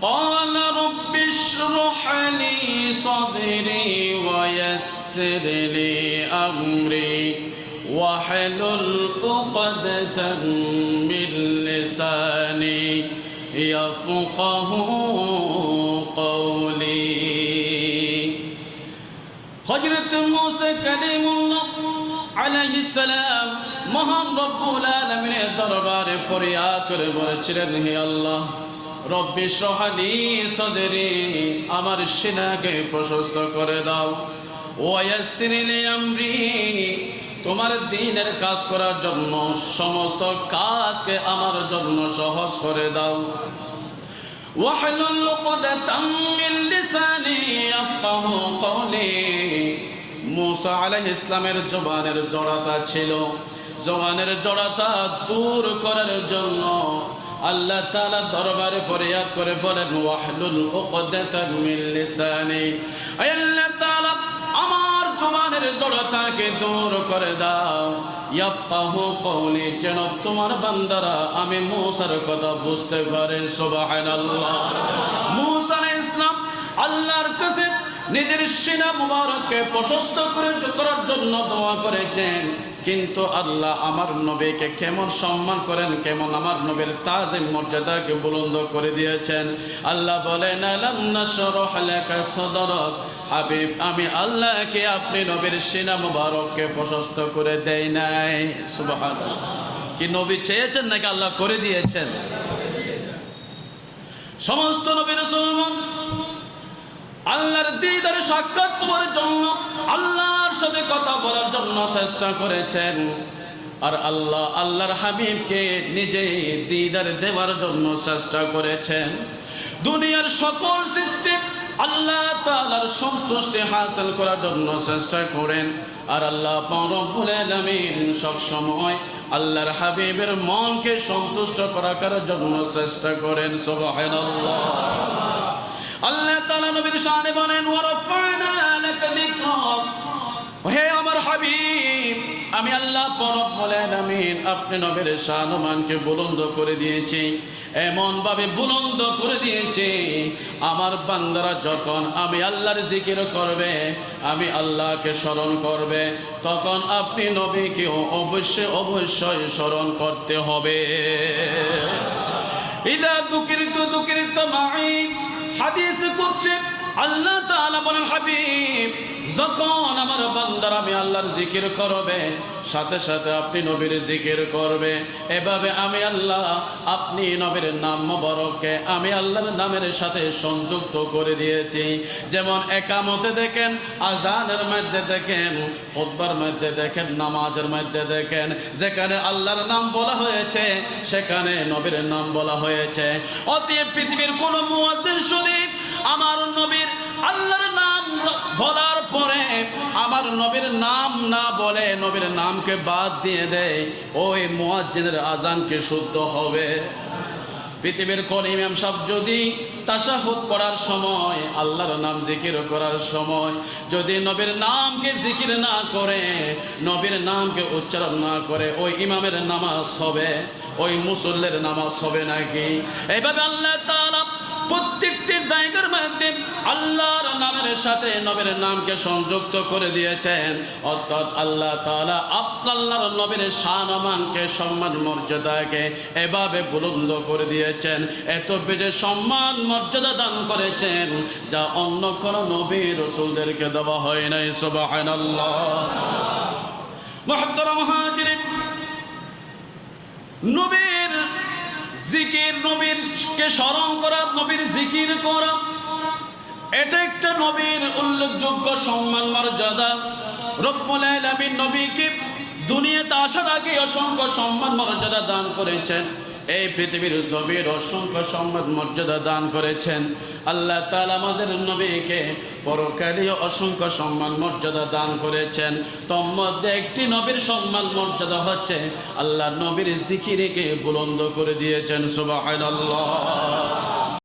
قال رب اشرح لي صدري ويسر لي أمري واحلل عقدة من لساني يفقهوا قولي হযরত মুসা কালিমুল্লাহ আলাইহিস সালাম মহান রব্বুল আলামিনের দরবারে ফরিয়াদ করে বলেছিলেন, হে আল্লাহ, রব্বি ইশরাহ লি সাদরি, আমার সিনাকে প্রশস্ত করে দাও, ওয়া ইয়াসসির লি আমরি, তোমার দ্বীনের কাজ করার জন্য সমস্ত কাজকে আমার জন্য সহজ করে দাও, ওয়াহলুল উকদাতাম মিন লিসানি ইয়াফকাহু কওলি। মুসা আলাইহিস সালামের জবানের জড়তা ছিল, জবানের জড়তা দূর করার জন্য আল্লাহ তাআলা দরবারে ফরিয়াদ করে বলেন, ওয়াহলুল উকদাতাম মিন লিসানি, আল্লাহ তাআলা আমার জবানের জড়তাকে দূর করে দাও, ইয়াফকাহু কওলি, যেন তোমার বান্দারা আমি মুসার কথা বুঝতে পারে। সুবহানাল্লাহ। মুসা আলাইহিস সালাম আল্লাহর কাছে নিজের সিনা মুবারককে প্রশস্ত করার জন্য দোয়া করেছেন, কিন্তু আল্লাহ আমার নবীকে কেমন সম্মান করেন, কেমন আমার নবীর তাজিম মর্যাদাকে বুলন্দ করে দিয়েছেন। আল্লাহ বলেন, আলাম নাশরাহ লাকা সাদরাক, হাবিব আমি আল্লাহকে আপনি নবীর সিনা মুবারককে প্রশস্ত করে দেই নাই। সুবহানাল্লাহ। কি নবী চেয়েছেন নাকি আল্লাহ করে দিয়েছেন? সমস্ত নবী রাসূলগণ আল্লাহর দিদার সাক্ষাৎ পাওয়ার জন্য, আল্লাহর সাথে কথা বলার জন্য চেষ্টা করেছেন, আর আল্লাহ আল্লাহর হাবিবকে নিজেই দিদার দেওয়ার জন্য চেষ্টা করেছেন। দুনিয়ার সকল সৃষ্টি আল্লাহ তাআলার সন্তুষ্টি হাসিল করার জন্য চেষ্টা করেন, আর আল্লাহ রব্বুল আলামিন সব সময় আল্লাহর হাবিবের মনকে সন্তুষ্ট করার জন্য চেষ্টা করেন। সুবহানাল্লাহ। আল্লাহ তাআলা নবীর শানে বলেন, ওয়া রাফা'না লাকা যিকরাক, হে আমার হাবিব আমি আল্লাহ রব্বুল আলামিন আপনি নবীর শানমানকে বুলন্দ করে দিয়েছি, এমন ভাবে বুলন্দ করে দিয়েছি আমার বান্দারা যখন আমি আল্লাহর জিকির করবে, আমি আল্লাহকে স্মরণ করবে, তখন আপনি নবীকেও অবশ্যই স্মরণ করতে হবে। ইযা যুকিরতু মা'i, হাদিস কুদসি আল্লাহ তাআলা বলেন, হাবিব যখন আমার বান্দারা আমি আল্লাহর জিকির করবে, সাথে সাথে আপনি নবীর জিকির করবে, এভাবে আমি আল্লাহ আপনি নবীর নাম মুবারককে আমি আল্লাহর নামের সাথে সংযুক্ত করে দিয়েছি। যেমন একামতে দেখেন, আযানের মধ্যে দেখেন, খুতবার মধ্যে দেখেন, নামাজের মধ্যে দেখেন, যেখানে আল্লাহর নাম বলা হয়েছে সেখানে নবীর নাম বলা হয়েছে। অতএব পৃথিবীর কোন মুয়াজ্জিন শরীফ আমার নবীর আল্লাহর নাম বলার পরে আমার নবীর নাম না বলে নবীর নামকে বাদ দিয়ে দেয়, ওই মুয়াজ্জিনের আযানকে শুদ্ধ হবে। পৃথিবীর কোন ইমাম সাহেব যদি তাশাহুদ পড়ার সময় আল্লাহর নাম জিকির করার সময় যদি নবীর নামকে জিকির না করে, নবীর নামকে উচ্চারণ না করে, ওই ইমামের নামাজ হবে, ওই মুসল্লির নামাজ হবে নাকি? এইভাবে আল্লাহ তাআলা প্রত্যেকটি জায়গার মধ্যে আল্লাহর নামের সাথে নবীর নামকে সংযুক্ত করে দিয়েছেন। অর্থাৎ আল্লাহ তাআলা আল্লাহর নবীর শানমানকে সম্মান মর্যাদাকে এভাবে বুলন্দ করে দিয়েছেন, এত বেশি সম্মান মর্যাদা দান করেছেন যা অন্য কোন নবী রাসূলদেরকে দেওয়া হয় নাই। সুবহানাল্লাহ। মুহতারাম মুহাজিরিন, নবীর জিকির, নবীরকে স্মরণ করা, নবীর জিকির করা, এটা একটা নবীর উল্লেখযোগ্য সম্মান মর্যাদা। রব্বুল আলামিন নবীকে দুনিয়াতে আসার আগে অসংখ্য সম্মান মর্যাদা দান করেছেন, এই পৃথিবীর জমির অসংখ্য সম্মান মর্যাদা দান করেছেন। আল্লাহ তাআলা আমাদের নবীকে পরকালীয় অসংখ্য সম্মান মর্যাদা দান করেছেন। তোর মধ্যে একটি নবীর সম্মান মর্যাদা হচ্ছে আল্লাহ নবীর জিকিরকে বুলন্দ করে দিয়েছেন। সুবহানাল্লাহ।